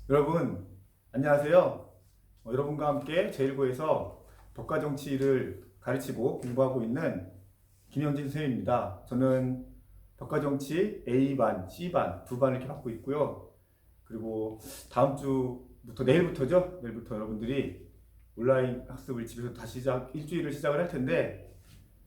여러분 안녕하세요. 여러분과 함께 제1고에서 법과정치를 가르치고 공부하고 있는 김영진 선생님입니다. 저는 법과정치 A반, C반 두 반을 이렇게 맡고 있고요. 그리고 다음 주부터 내일부터 여러분들이 온라인 학습을 집에서 다시 일주일을 시작을 할 텐데,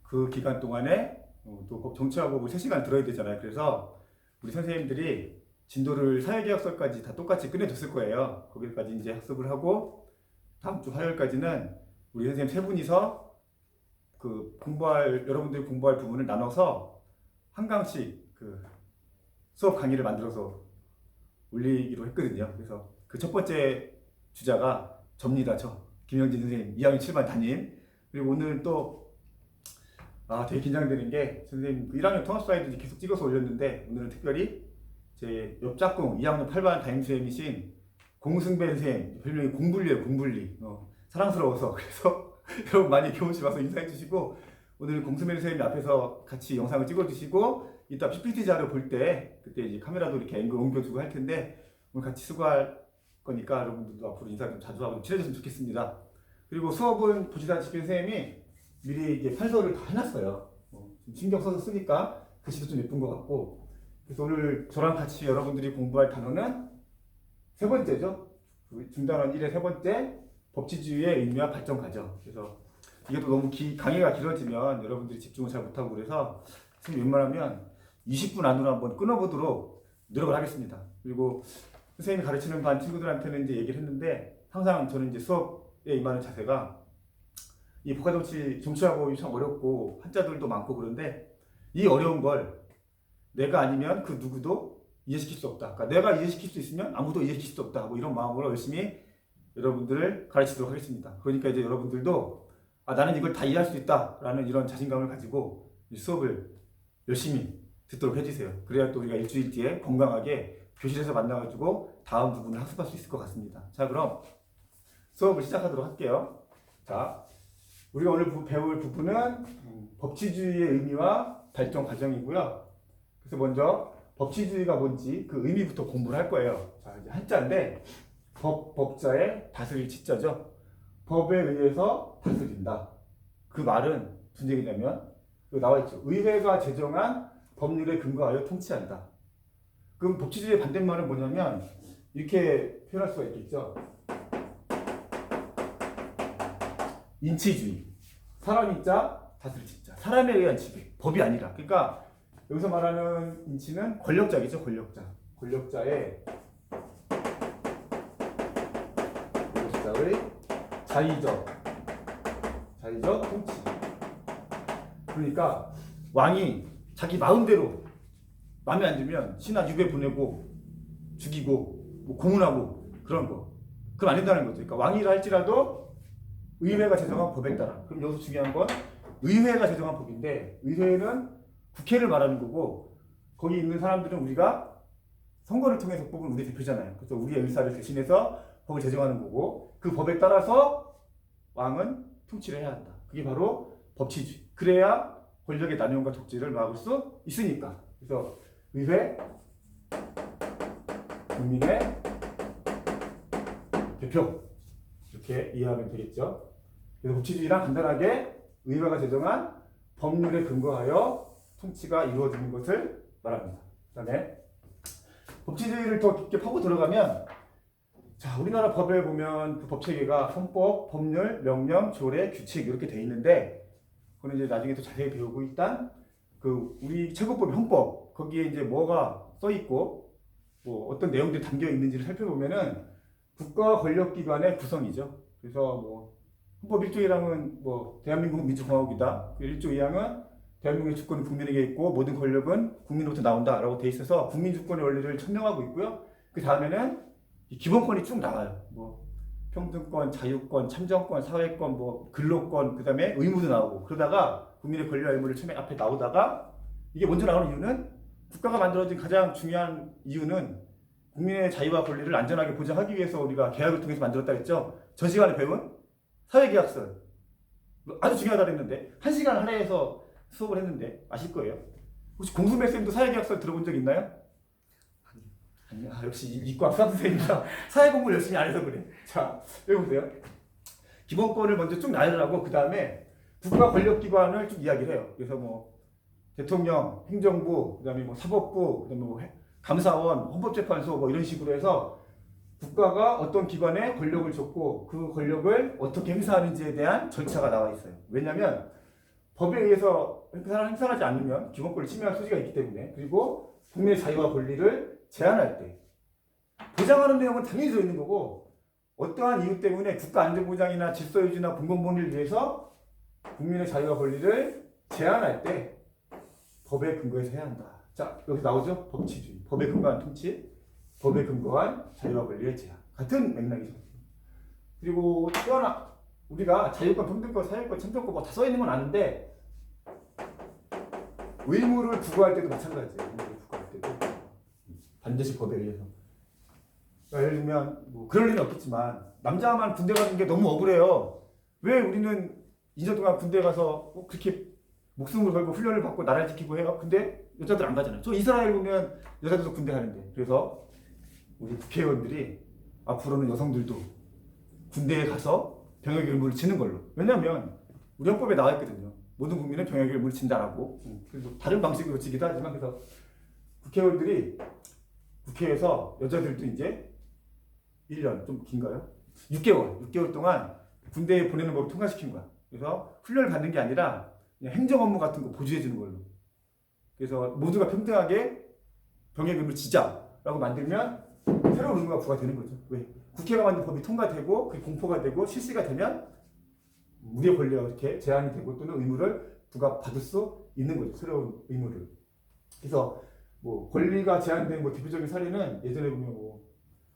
그 기간 동안에 또 정치하고 3시간 들어야 되잖아요. 그래서 우리 선생님들이 진도를 사회계약서까지 다 똑같이 끝내줬을 거예요. 거기까지 이제 학습을 하고 다음 주 화요일까지는 우리 선생님 3분이서 여러분들이 공부할 부분을 나눠서 한 강씩 수업 강의를 만들어서 올리기로 했거든요. 그래서 그 첫 번째 주자가 접니다. 김영진 선생님, 2학년 7반 담임. 그리고 오늘 또 되게 긴장되는 게, 선생님 1학년 통합 슬라이드 계속 찍어서 올렸는데, 오늘은 특별히 제 옆짝꿍 2학년 8반 담임선생님이신 공승배 선생님, 별명이 공불리예요. 공불리. 사랑스러워서. 그래서 여러분 많이 교무실 와서 인사해 주시고, 오늘 공승배 선생님 앞에서 같이 영상을 찍어 주시고, 이따 PPT 자료 볼 때 그때 이제 카메라도 이렇게 앵글 옮겨주고 할 텐데, 오늘 같이 수고할 거니까 여러분들도 앞으로 인사 좀 자주 하고 좀 친해졌으면 좋겠습니다. 그리고 수업은 보시다시피 선생님이 미리 이제 판서를 다 해놨어요. 좀 신경 써서 쓰니까 글씨도 좀 예쁜 것 같고. 그래서 오늘 저랑 같이 여러분들이 공부할 단어는 세 번째죠. 중단원 1의 세 번째, 법치주의의 의미와 발전 과정. 그래서 이게 또 너무 강의가 길어지면 여러분들이 집중을 잘 못하고, 그래서 선생님 웬만하면 20분 안으로 한번 끊어보도록 노력을 하겠습니다. 그리고 선생님이 가르치는 반 친구들한테는 이제 얘기를 했는데, 항상 저는 이제 수업에 임하는 자세가, 이 정치하고 참 어렵고 한자들도 많고 그런데, 이 어려운 걸 내가 아니면 그 누구도 이해시킬 수 없다. 그러니까 내가 이해시킬 수 있으면 아무도 이해시킬 수 없다. 이런 마음으로 열심히 여러분들을 가르치도록 하겠습니다. 그러니까 이제 여러분들도 나는 이걸 다 이해할 수 있다라는 이런 자신감을 가지고 수업을 열심히 듣도록 해주세요. 그래야 또 우리가 일주일 뒤에 건강하게 교실에서 만나가지고 다음 부분을 학습할 수 있을 것 같습니다. 자, 그럼 수업을 시작하도록 할게요. 자, 우리가 오늘 배울 부분은 법치주의의 의미와 발전 과정이고요. 그래서 먼저 법치주의가 뭔지 그 의미부터 공부를 할 거예요. 자, 이제 한자인데, 법자의 다스릴 치자죠. 법에 의해서 다스린다. 그 말은 무슨 얘기냐면, 여기 나와 있죠. 의회가 제정한 법률에 근거하여 통치한다. 그럼 법치주의의 반대말은 뭐냐면, 이렇게 표현할 수가 있겠죠. 인치주의. 사람인자, 다스릴 치자. 사람에 의한 지배. 법이 아니라. 그러니까 여기서 말하는 인치는 권력자이죠. 권력자의 자의적 통치. 그러니까 왕이 자기 마음대로 마음에 안 들면 신하 유배 보내고 죽이고 고문하고 그런 거. 그럼 안 된다는 거죠. 그러니까 왕이라 할지라도 의회가 제정한 법에 따라. 그럼 여기서 중요한 건 의회가 제정한 법인데, 의회는 국회를 말하는 거고, 거기 있는 사람들은 우리가 선거를 통해서 뽑은 우리 대표잖아요. 그래서 우리의 의사를 대신해서 법을 제정하는 거고, 그 법에 따라서 왕은 통치를 해야 한다. 그게 바로 법치주의. 그래야 권력의 남용과 독재를 막을 수 있으니까. 그래서 의회, 국민의 대표, 이렇게 이해하면 되겠죠. 그래서 법치주의란 간단하게 의회가 제정한 법률에 근거하여 통치가 이루어지는 것을 말합니다. 그 다음에 법치주의를 더 깊게 파고 들어가면, 자, 우리나라 법에 보면 그 법체계가 헌법, 법률, 명령, 조례, 규칙 이렇게 돼 있는데, 그거는 이제 나중에 또 자세히 배우고, 일단 우리 최고법의 헌법, 거기에 이제 뭐가 써 있고 어떤 내용들이 담겨 있는지를 살펴보면은 국가 권력기관의 구성이죠. 그래서 헌법 1조 1항은 대한민국은 민주공화국이다. 1조 2항은 대한민국의 주권은 국민에게 있고 모든 권력은 국민으로부터 나온다라고 돼 있어서 국민주권의 원리를 천명하고 있고요. 그 다음에는 기본권이 쭉 나와요. 평등권, 자유권, 참정권, 사회권, 근로권, 그 다음에 의무도 나오고, 그러다가 국민의 권리와 의무를 처음에 앞에 나오다가, 이게 먼저 나오는 이유는, 국가가 만들어진 가장 중요한 이유는 국민의 자유와 권리를 안전하게 보장하기 위해서 우리가 계약을 통해서 만들었다 했죠. 전 시간에 배운 사회계약서. 아주 중요하다 그랬는데, 1시간 할애해서 수업을 했는데, 아실 거예요. 혹시 공수매 쌤도 사회계약서 들어본 적 있나요? 역시 이과 수학 선생님이라 사회 공부를 열심히 안 해서 그래. 자, 여기 보세요. 기본권을 먼저 쭉 나열을 하고 그 다음에 국가 권력기관을 쭉 이야기를 해요. 그래서 뭐 대통령, 행정부, 그다음에 뭐 사법부, 그다음에 뭐 감사원, 헌법재판소 뭐 이런 식으로 해서 국가가 어떤 기관에 권력을 줬고 그 권력을 어떻게 행사하는지에 대한 절차가 나와 있어요. 왜냐하면 법에 의해서 행사하지 않으면 기본권을 침해할 소지가 있기 때문에 그리고 국민의 자유와 권리를 제한할 때 보장하는 내용은 당연히 들어있는 거고 어떠한 이유 때문에 국가 안전보장이나 질서유지나 공공복리를 위해서 국민의 자유와 권리를 제한할 때 법에 근거해서 해야 한다. 자, 여기 나오죠? 법치주의. 법에 근거한 통치, 법에 근거한 자유와 권리의 제한. 같은 맥락이죠. 그리고 또 하나, 우리가 자유권, 평등권, 사회권, 참정권 뭐 다 써 있는 건 아는데 의무를 부과할 때도 마찬가지예요. 의무를 부과할 때도 반드시 법에 의해서. 그러니까 예를 들면 뭐 그럴 리는 없겠지만 남자만 군대 가는 게 너무 억울해요. 왜 우리는 2년 동안 군대 가서 그렇게 목숨을 걸고 훈련을 받고 나라를 지키고 해요? 근데 여자들 안 가잖아요. 저 이스라엘 보면 여자들도 군대 가는데. 그래서 우리 국회의원들이 앞으로는 여성들도 군대에 가서 병역 의무를 지는 걸로. 왜냐하면 우리 헌법에 나와 있거든요. 모든 국민은 병역 의무를 진다라고. 그래서 다른 방식으로 지기도 하지만 그래서 국회의원들이 국회에서 여자들도 이제 1년 좀 긴가요? 6개월 동안 군대에 보내는 법을 통과시킨 거야. 그래서 훈련을 받는 게 아니라 그냥 행정 업무 같은 거 보조해 주는 걸로. 그래서 모두가 평등하게 병역 의무를 지자라고 만들면 새로운 의무가 부과되는 거죠. 왜? 국회가 만든 법이 통과되고 그게 공포가 되고 실시가 되면 우리의 권리가 이렇게 제한이 되고 또는 의무를 부과받을 수 있는 거죠. 새로운 의무를. 그래서 뭐 권리가 제한된 뭐 대표적인 사례는 예전에 보면 뭐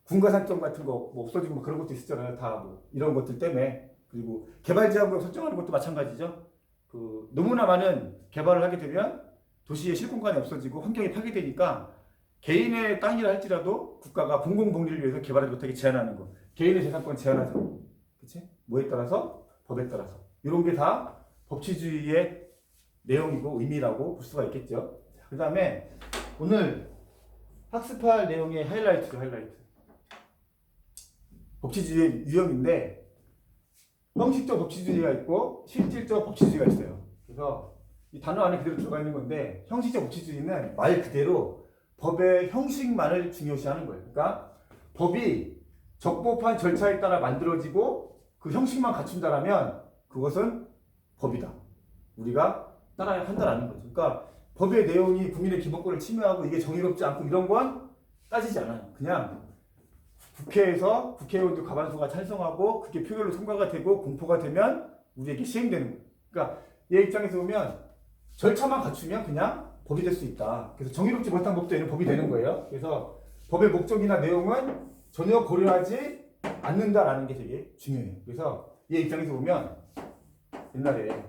군가산점 같은 거 뭐 없어지고 뭐 그런 것도 있었잖아요. 다 뭐 이런 것들 때문에. 그리고 개발제한구역 설정하는 것도 마찬가지죠. 그 너무나 많은 개발을 하게 되면 도시의 실공간이 없어지고 환경이 파괴되니까 개인의 땅이라 할지라도 국가가 공공복리를 위해서 개발하지 못하게 제한하는 거. 개인의 재산권 제한하죠. 그치? 뭐에 따라서? 법에 따라서. 이런 게 다 법치주의의 내용이고 의미라고 볼 수가 있겠죠. 그 다음에 오늘 학습할 내용의 하이라이트죠. 하이라이트. 법치주의의 유형인데 형식적 법치주의가 있고 실질적 법치주의가 있어요. 그래서 이 단어 안에 그대로 들어가 있는 건데 형식적 법치주의는 말 그대로 법의 형식만을 중요시하는 거예요. 그러니까 법이 적법한 절차에 따라 만들어지고 그 형식만 갖춘다라면 그것은 법이다. 우리가 따라야 한다라는 거죠. 그러니까 법의 내용이 국민의 기본권을 침해하고 이게 정의롭지 않고 이런 건 따지지 않아요. 그냥 국회에서 국회의원들 과반수가 찬성하고 그게 표결로 통과가 되고 공포가 되면 우리에게 시행되는 거예요. 그러니까 얘 입장에서 보면 절차만 갖추면 그냥 법이 될 수 있다. 그래서 정의롭지 못한 법도 얘는 법이 되는 거예요. 그래서 법의 목적이나 내용은 전혀 고려하지 않는다라는 게 되게 중요해요. 그래서 얘 입장에서 보면 옛날에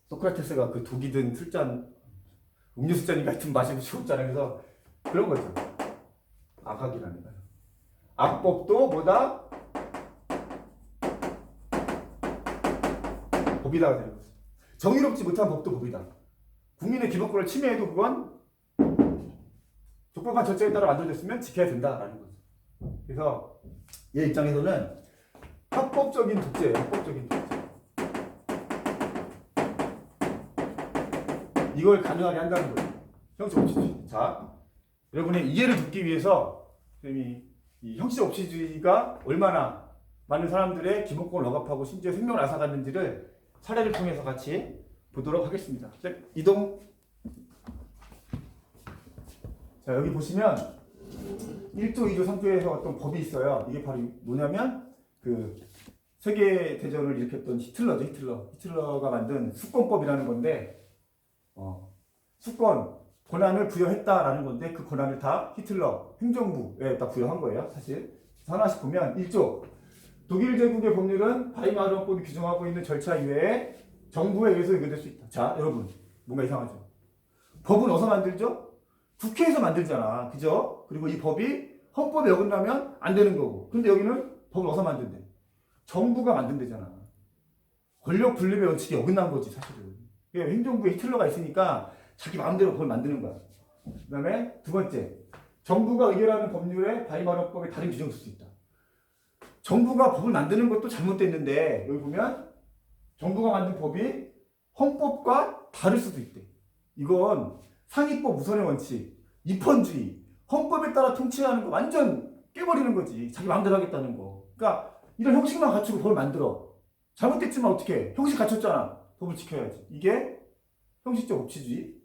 소크라테스가 그 독이 든 술잔 음료수잔이 같은 마시고 죽었잖아요. 그래서 그런 거죠. 악학이라는 거예요. 악법도 뭐다? 법이다가 되는 거죠. 정의롭지 못한 법도 법이다. 국민의 기본권을 침해해도 그건 적법한 절차에 따라 만들어졌으면 지켜야 된다라는 거죠. 그래서 얘 입장에서는 합법적인 독재예요. 합법적인 독재. 이걸 가능하게 한다는 거예요. 형식 법치주의. 자, 여러분의 이해를 돕기 위해서 선생님이 이 형식 법치주의가 얼마나 많은 사람들의 기본권을 억압하고 심지어 생명을 앗아갔는지를 사례를 통해서 같이 보도록 하겠습니다. 자, 이동. 자, 여기 보시면 1조, 2조, 3조에서 어떤 법이 있어요. 이게 바로 뭐냐면 그 세계대전을 일으켰던 히틀러죠. 히틀러가 만든 수권법이라는 건데 수권, 권한을 부여했다라는 건데 그 권한을 다 히틀러 행정부에 다 부여한 거예요. 사실 하나씩 보면 1조 독일 제국의 법률은 바이마르 헌법이 규정하고 있는 절차 이외에 정부에 의해서 의결될 수 있다. 자, 여러분 뭔가 이상하죠? 법은 어디서 만들죠? 국회에서 만들잖아. 그죠? 그리고 이 법이 헌법에 어긋나면 안 되는 거고. 근데 여기는 법을 어디서 만든대? 정부가 만든대잖아. 권력 분립의 원칙이 어긋난 거지 사실은. 행정부에 히틀러가 있으니까 자기 마음대로 그걸 만드는 거야. 그 다음에 두 번째, 정부가 의결하는 법률에 발의마련법에 다른 규정을 쓸 수 있다. 정부가 법을 만드는 것도 잘못됐는데 여기 보면 정부가 만든 법이 헌법과 다를 수도 있대. 이건 상위법 우선의 원칙, 입헌주의, 헌법에 따라 통치하는 거 완전 깨버리는 거지. 자기 마음대로 하겠다는 거. 그러니까 이런 형식만 갖추고 법을 만들어. 잘못됐지만 어떻게 해? 형식 갖췄잖아. 법을 지켜야지. 이게 형식적 법치주의,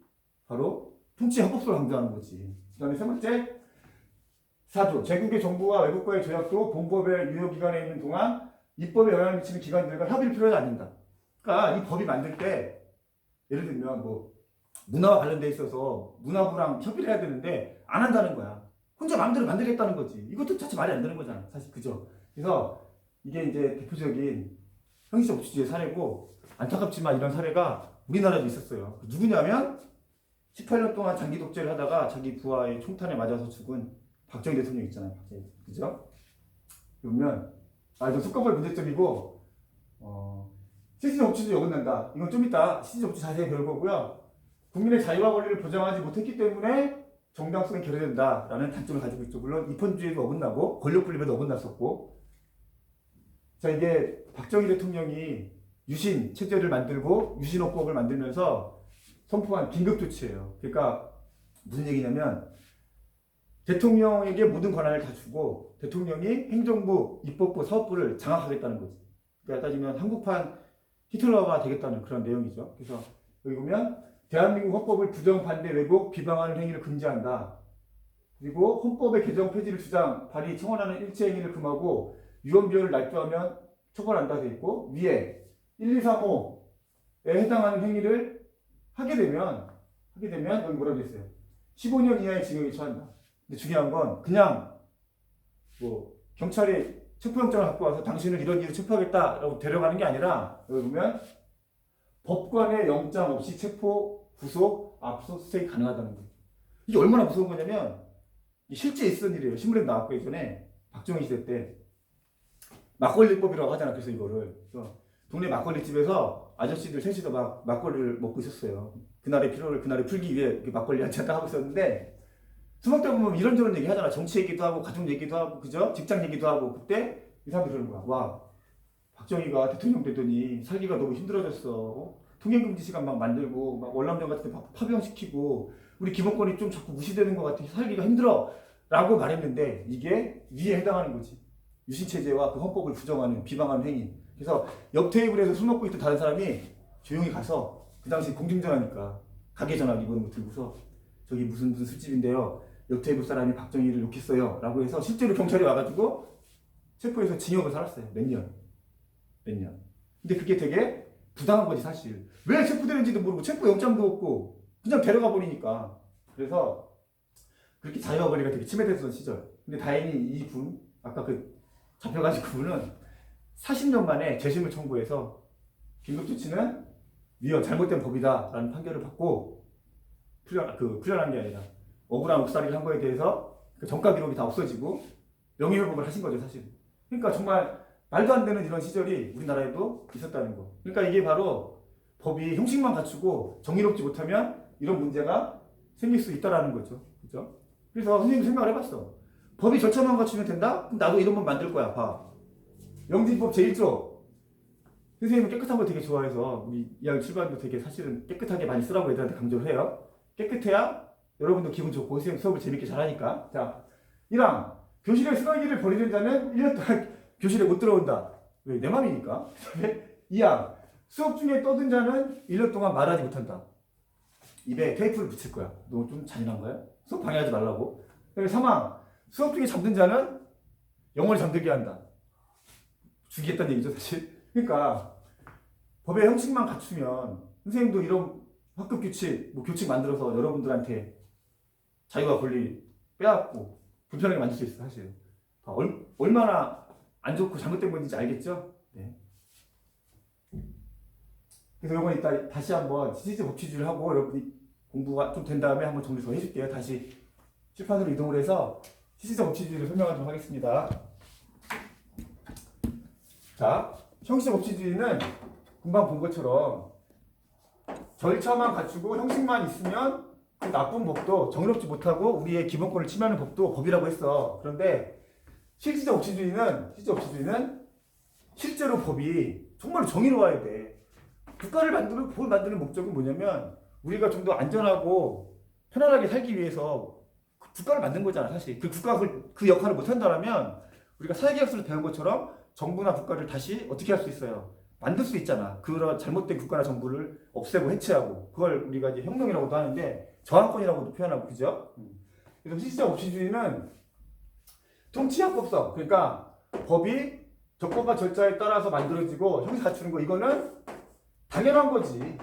바로 통치의 합법성을 강조하는 거지. 그 다음에 세 번째, 4조. 제국의 정부와 외국과의 조약도 본법의 유효기간에 있는 동안 입법에 영향을 미치는 기관들과 협의를 필요하지 않는다. 그러니까 이 법이 만들 때 예를 들면 뭐 문화와 관련돼 있어서 문화부랑 협의를 해야 되는데 안 한다는 거야. 혼자 마음대로 만들겠다는 거지. 이것도 자체 말이 안 되는 거잖아. 사실 그죠? 그래서 이게 이제 대표적인 형식적 법치주의 사례고 안타깝지만 이런 사례가 우리나라에도 있었어요. 누구냐면 18년 동안 장기 독재를 하다가 자기 부하의 총탄에 맞아서 죽은 박정희 대통령 있잖아요. 그죠? 그러면 이건 숙고의 문제점이고 실질적 법치주의 어긋난다. 이건 좀 이따 실질적 법치 자세히 배울 거고요. 국민의 자유와 권리를 보장하지 못했기 때문에 정당성이 결여된다라는 단점을 가지고 있죠. 물론 입헌주의도 어긋나고 권력 분립에도 어긋났었고, 자 이게 박정희 대통령이 유신 체제를 만들고 유신헌법을 만들면서 선포한 긴급 조치예요. 그러니까 무슨 얘기냐면 대통령에게 모든 권한을 다 주고 대통령이 행정부, 입법부, 사법부를 장악하겠다는 거지. 그러니까 따지면 한국판 히틀러가 되겠다는 그런 내용이죠. 그래서 여기 보면 대한민국 헌법을 부정, 반대, 왜곡, 비방하는 행위를 금지한다. 그리고 헌법의 개정 폐지를 주장, 발의, 청원하는 일체 행위를 금하고 유언비어를 날조하면 처벌한다 돼 있고, 위에 1, 2, 3, 5에 해당하는 행위를 하게 되면 여기 뭐라고 돼 있어요? 15년 이하의 징역에 처한다. 근데 중요한 건 그냥 뭐 경찰이 체포영장을 갖고 와서 당신을 이런 이유로 체포하겠다라고 데려가는 게 아니라 여기 보면 법관의 영장 없이 체포, 구속, 압수수색이 가능하다는 거예요. 이게 얼마나 무서운 거냐면 실제 있었던 일이에요. 신문에 나왔고 예전에 박정희 시대 때 막걸리법이라고 하잖아. 그래서 이거를 동네 막걸리집에서 아저씨들 셋이서 막 막걸리를 먹고 있었어요. 그날의 피로를 그날에 풀기 위해 막걸리 한잔 하고 있었는데 술 먹다 보면 이런저런 얘기 하잖아. 정치 얘기도 하고 가족 얘기도 하고 그죠? 직장 얘기도 하고 그때 이 사람들이 그러는 거야. 와 박정희가 대통령 되더니 살기가 너무 힘들어졌어. 통행금지 시간 막 만들고 막 월남전 같은 데 파병시키고 우리 기본권이 좀 자꾸 무시되는 것 같아. 살기가 힘들어 라고 말했는데 이게 위에 해당하는 거지. 유신체제와 그 헌법을 부정하는 비방하는 행위. 그래서 옆 테이블에서 술 먹고 있던 다른 사람이 조용히 가서 그 당시 공중전화니까 가게 전화기 이런 거 들고서 저기 무슨 술집인데요. 옆 테이블 사람이 박정희를 욕했어요 라고 해서 실제로 경찰이 와가지고 체포해서 징역을 살았어요. 몇 년. 근데 그게 되게 부당한 거지 사실. 왜 체포되는지도 모르고 체포 영장도 없고 그냥 데려가 버리니까. 그래서 그렇게 자유와 권리가 되게 침해됐던 시절. 근데 다행히 이분 아까 그 잡혀가지고 그분은 40년 만에 재심을 청구해서 긴급조치는 위헌 잘못된 법이다 라는 판결을 받고 풀려난 게 아니라 억울한 옥살이를 한 거에 대해서 그 전가 기록이 다 없어지고 명예회복을 하신 거죠 사실. 그러니까 정말 말도 안 되는 이런 시절이 우리나라에도 있었다는 거. 그러니까 이게 바로 법이 형식만 갖추고 정의롭지 못하면 이런 문제가 생길 수 있다라는 거죠. 그죠? 그래서 선생님이 생각을 해봤어. 법이 절차만 갖추면 된다? 그럼 나도 이런 법 만들 거야. 봐. 영진법 제1조. 선생님은 깨끗한 거 되게 좋아해서 우리 이야기 출발도 되게 사실은 깨끗하게 많이 쓰라고 애들한테 강조를 해요. 깨끗해야 여러분도 기분 좋고 선생님 수업을 재밌게 잘하니까. 자, 1항. 교실에 쓰레기를 버리는 자는 1년 동안 교실에 못 들어온다. 왜? 내 맘이니까. 2항. 수업 중에 떠든 자는 1년 동안 말하지 못한다. 입에 테이프를 붙일 거야. 너 좀 잔인한 거야? 수업 방해하지 말라고. 3항. 수업 중에 잠든 자는 영원히 잠들게 한다. 죽이겠다는 얘기죠 사실. 그러니까 법의 형식만 갖추면 선생님도 이런 학급 규칙, 교칙 만들어서 여러분들한테 자유와 권리 빼앗고 불편하게 만들 수 있어 사실. 얼마나 안 좋고 잘못된 건지 알겠죠? 네. 그래서 이번 이따 다시 한번 실질적 법치주의를 하고 여러분이 공부가 좀 된 다음에 한번 정리 더 해줄게요. 다시 칠판으로 이동을 해서 실질적 법치주의를 설명하도록 하겠습니다. 자, 형식적 법치주의는 금방 본 것처럼 절차만 갖추고 형식만 있으면 그 나쁜 법도 정의롭지 못하고 우리의 기본권을 침해하는 법도 법이라고 했어. 그런데 실질적 법치주의는 실제로 법이 정말 정의로워야 돼. 법을 만드는 목적은 뭐냐면 우리가 좀 더 안전하고 편안하게 살기 위해서 국가를 만든 거잖아. 사실 그 역할을 못한다면 우리가 사회계약서를 배운 것처럼 정부나 국가를 다시 어떻게 할 수 있어요? 만들 수 있잖아. 그런 잘못된 국가나 정부를 없애고 해체하고 그걸 우리가 이제 혁명이라고도 하는데 저항권이라고도 표현하고 그죠? 그래서 실질적 법치주의는 통치합법성, 그러니까 법이 적법한 절차에 따라서 만들어지고 형사 갖추는 거 이거는 당연한 거지.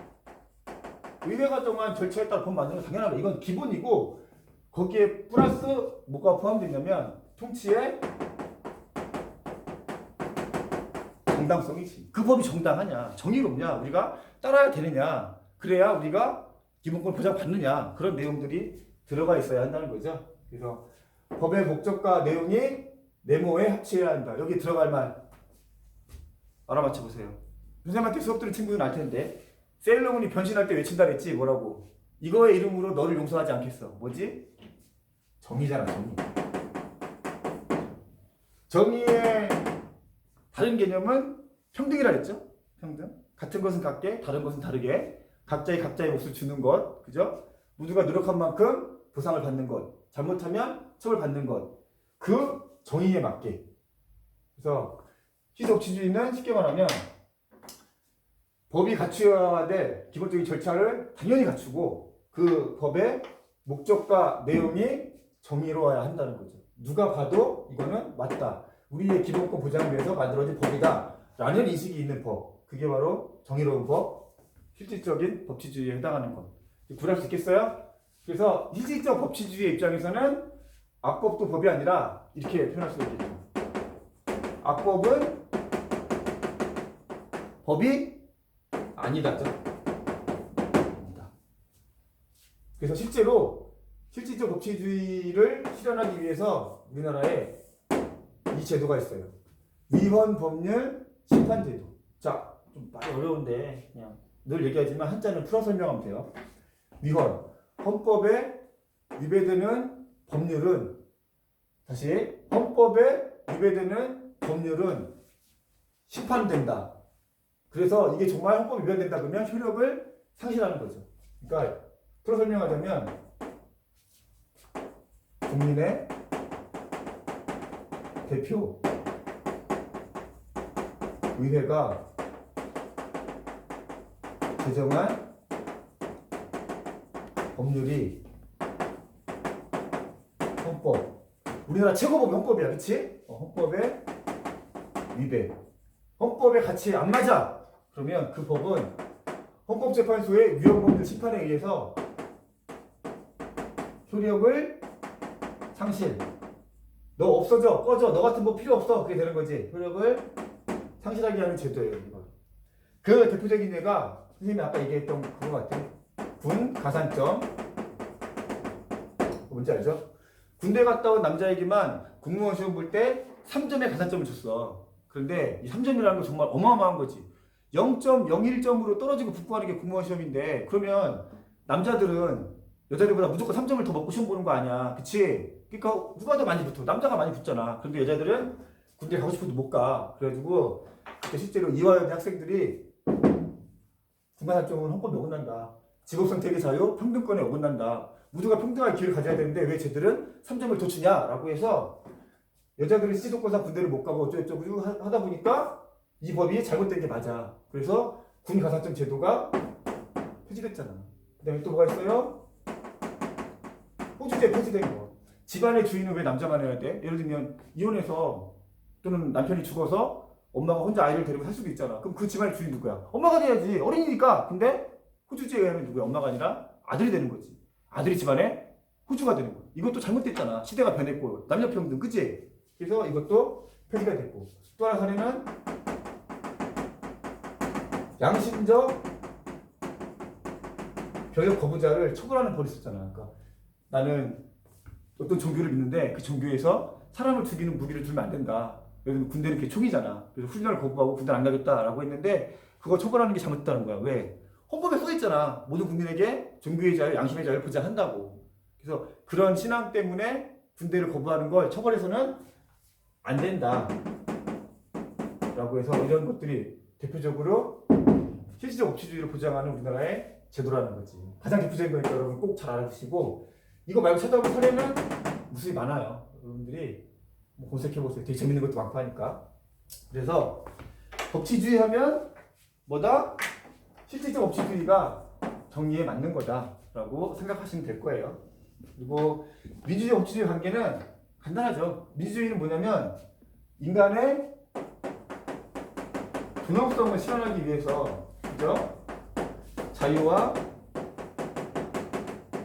의회가 정한 절차에 따라 법 만드는 건 당연한 거. 이건 기본이고 거기에 플러스 뭐가 포함되냐면 통치의 정당성이지. 그 법이 정당하냐, 정의롭냐, 우리가 따라야 되느냐, 그래야 우리가 기본권 보장받느냐 그런 내용들이 들어가 있어야 한다는 거죠. 그래서 법의 목적과 내용이 네모에 합치해야 한다. 여기 들어갈 말 알아맞혀 보세요. 선생님한테 수업 들은 친구는 알 텐데 세일러문이 변신할 때 외친다 그랬지. 뭐라고? 이거의 이름으로 너를 용서하지 않겠어. 뭐지? 정의잖아. 정의의 다른 개념은 평등이라 했죠. 평등. 같은 것은 같게, 다른 것은 다르게. 각자의 몫을 주는 것. 그죠? 모두가 노력한 만큼 보상을 받는 것. 잘못하면 처벌받는 것. 그 정의에 맞게. 그래서 시속치주의는 쉽게 말하면 법이 갖추어야 될 기본적인 절차를 당연히 갖추고 그 법의 목적과 내용이 정의로워야 한다는 거죠. 누가 봐도 이거는 맞다. 우리의 기본권 보장을 위해서 만들어진 법이다. 라는 인식이 있는 법. 그게 바로 정의로운 법, 실질적인 법치주의에 해당하는 것. 구할 수 있겠어요? 그래서 실질적 법치주의의 입장에서는 악법도 법이 아니라 이렇게 표현할 수가 있겠죠. 악법은 법이 아니다죠. 그래서 실질적 법치주의를 실현하기 위해서 우리나라에 이 제도가 있어요. 위헌 법률 심판 제도. 자, 좀 많이 어려운데 그냥 늘 얘기하지만 한자는 풀어 설명하면 돼요. 위헌, 헌법에 위배되는 법률은 다시 헌법에 위배되는 법률은 심판된다. 그래서 이게 정말 헌법에 위반된다 그러면 효력을 상실하는 거죠. 그러니까 풀어 설명하자면 국민의 대표 의회가 제정한 법률이 헌법, 우리나라 최고법이 헌법이야, 그렇지? 헌법의 위배, 헌법의 가치에 안 맞아. 그러면 그 법은 헌법재판소의 위헌법률 심판에 의해서 효력을 상실. 너 없어져, 꺼져, 너 같은 법 필요 없어. 그게 되는 거지. 효력을 상실하게 하는 제도예요, 이거. 그 대표적인 예가 선생님이 아까 얘기했던 그거 같아. 군 가산점. 뭔지 알죠? 군대 갔다 온 남자에게만 공무원 시험 볼 때 3점의 가산점을 줬어. 그런데 이 3점이라는 건 정말 어마어마한 거지. 0.01점으로 떨어지고 붙고하는 게 공무원 시험인데 그러면 남자들은 여자들보다 무조건 3점을 더 먹고 시험 보는 거 아니야. 그치? 그러니까 누가 더 많이 붙어? 남자가 많이 붙잖아. 그런데 여자들은 군대 가고 싶어도 못 가. 그래가지고 그때 실제로 이화여대 학생들이 군가산점은 헌법에 어긋난다. 직업선택의 자유, 평등권에 어긋난다. 모두가 평등한 기회를 가져야 되는데 왜 쟤들은 3점을 더 주냐라고 해서 여자들이 시도권상 군대를 못 가고 어쩌고저쩌고 하다 보니까 이 법이 잘못된 게 맞아. 그래서 군 가산점 제도가 폐지됐잖아. 그 다음에 또 뭐가 있어요? 호주제 폐지된 거. 집안의 주인은 왜 남자만 해야 돼? 예를 들면 이혼해서 또는 남편이 죽어서 엄마가 혼자 아이를 데리고 살 수도 있잖아. 그럼 그 집안의 주인 누구야? 엄마가 돼야지. 어린이니까. 근데 호주제에 의하면 누구야? 엄마가 아니라 아들이 되는 거지. 아들이 집안에 호주가 되는 거야. 이것도 잘못됐잖아. 시대가 변했고 남녀평등, 그치? 그래서 이것도 폐지가 됐고. 또 하나 사례는 양심적 병역 거부자를 처벌하는 벌이 있었잖아. 그러니까 나는 어떤 종교를 믿는데 그 종교에서 사람을 죽이는 무기를 들면 안 된다. 예를 들면 군대는 그게 총이잖아. 그래서 훈련을 거부하고 군대 안 가겠다라고 했는데 그거 처벌하는 게 잘못됐다는 거야. 왜? 헌법에 써 있잖아. 모든 국민에게 종교의 자유, 양심의 자유를 보장한다고. 그래서 그런 신앙 때문에 군대를 거부하는 걸 처벌해서는 안 된다. 라고 해서 이런 것들이 대표적으로 실질적 법치주의를 보장하는 우리나라의 제도라는 거지. 가장 대표적인 거니까 여러분 꼭 잘 알아두시고, 이거 말고 찾아보면 사례는 무수히 많아요. 여러분들이 뭐 검색해보세요. 되게 재밌는 것도 많고 하니까. 그래서 법치주의 하면 뭐다? 실질적 법치주의가 정의에 맞는 거다라고 생각하시면 될 거예요. 그리고 민주주의 법치주의 관계는 간단하죠. 민주주의는 뭐냐면 인간의 존엄성을 실현하기 위해서, 그죠? 자유와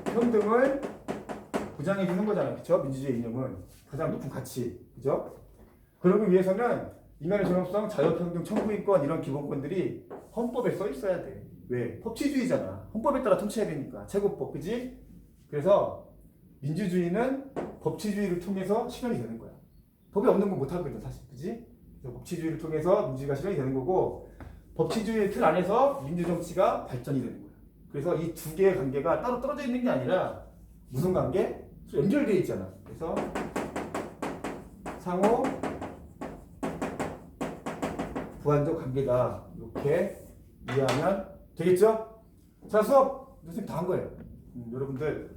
평등을 보장해 주는 거잖아요. 그죠? 민주주의 이념은 가장 높은 가치. 그죠? 그러기 위해서는 인간의 존엄성, 자유평등, 청구인권 이런 기본권들이 헌법에 써 있어야 돼. 왜? 법치주의잖아. 헌법에 따라 통치해야 되니까. 최고법, 그지? 그래서 민주주의는 법치주의를 통해서 실현이 되는 거야. 법이 없는 건 못하거든, 사실. 그지? 그래서 법치주의를 통해서 민주주의가 실현이 되는 거고, 법치주의 틀 안에서 민주정치가 발전이 되는 거야. 그래서 이 두 개의 관계가 따로 떨어져 있는 게 아니라 무슨 관계? 연결되어 있잖아. 그래서 상호 부완적 관계다. 이렇게 이해하면 되겠죠? 자, 수업 선생님 다 한 거예요. 여러분들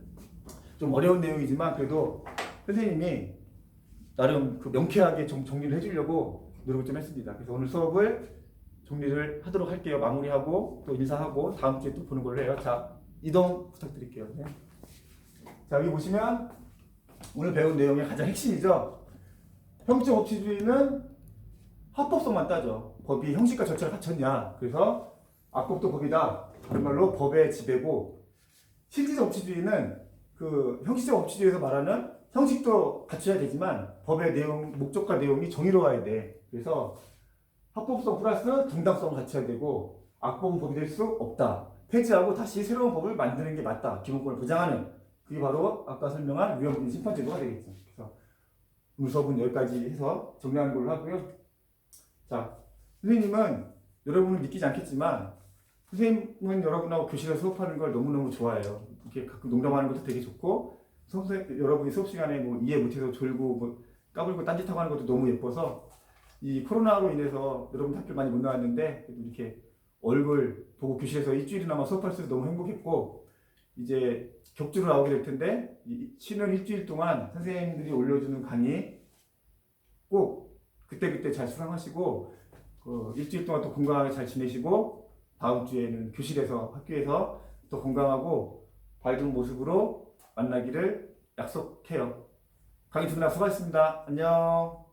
좀 어려운 내용이지만 그래도 선생님이 나름 그 명쾌하게 정리를 해주려고 노력을 좀 했습니다. 그래서 오늘 수업을 정리를 하도록 할게요. 마무리하고 또 인사하고 다음 주에 또 보는 걸로 해요. 자, 이동 부탁드릴게요. 네. 자, 여기 보시면 오늘 배운 내용의 가장 핵심이죠. 형식 법치주의는 합법성만 따져. 법이 형식과 절차를 갖췄냐. 그래서 악법도 법이다. 그런 말로 법의 지배고, 실질적 법치주의는 그 형식적 법치주의에서 말하는 형식도 갖춰야 되지만 법의 내용, 목적과 내용이 정의로워야 돼. 그래서 합법성 플러스 정당성을 갖춰야 되고, 악법은 법이 될 수 없다. 폐지하고 다시 새로운 법을 만드는 게 맞다. 기본권을 보장하는. 그게 바로 아까 설명한 위헌부인 심판제도가 되겠죠. 그래서 오늘 수업은 여기까지 해서 정리하는 걸로 하고요. 자, 선생님은 여러분을 믿기지 않겠지만 선생님은 여러분하고 교실에서 수업하는 걸 너무너무 좋아해요. 이렇게 가끔 농담하는 것도 되게 좋고, 여러분이 수업 시간에 뭐 이해 못해서 졸고 뭐 까불고 딴짓하고 하는 것도 너무 예뻐서, 이 코로나로 인해서 여러분 학교 많이 못 나왔는데 이렇게 얼굴 보고 교실에서 일주일이나마 수업할 수 있어서 너무 행복했고, 이제 격주로 나오게 될 텐데 쉬는 일주일 동안 선생님들이 올려주는 강의 꼭 그때그때 잘 수강하시고, 일주일 동안 또 건강하게 잘 지내시고, 다음 주에는 교실에서 학교에서 또 건강하고 밝은 모습으로 만나기를 약속해요. 강의 듣느라 수고하셨습니다. 안녕.